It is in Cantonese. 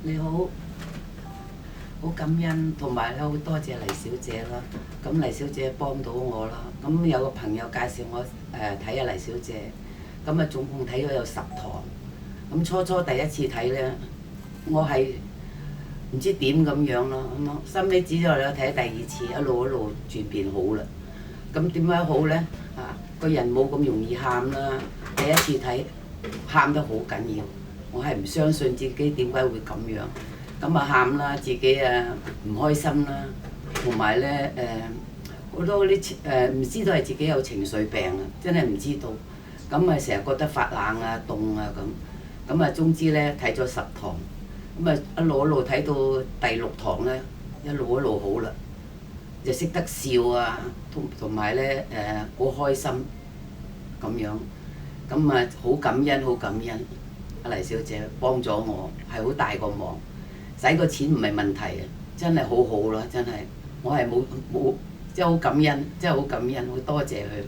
你好，好感恩同埋咧好多謝黎小姐啦。咁黎小姐幫到我啦。咁有個朋友介紹我睇下黎小姐，咁啊總共睇咗有10堂。咁初初第一次睇咧，我係唔知點咁樣咯，咁樣收尾止咗落嚟睇第2次，一路轉變好啦。咁點解好咧？個人冇咁容易喊啦。第一次睇喊得好緊要，我係唔相信自己點解會咁樣。咁啊喊啦，自己唔開心啦，同埋咧好多嗰啲唔知道係自己有情緒病啊，真係唔知道。咁啊成日覺得發冷啊、凍啊咁。咁啊總之咧睇咗10堂，咁啊一路睇到第6堂咧，一路好啦，就識得笑啊，同埋咧好開心咁樣。咁啊好感恩阿黎小姐幫咗我，係好大個忙。使個錢唔係問題啊，真係好好啦，真係我係冇即係好感恩，真係好感恩，好多謝佢。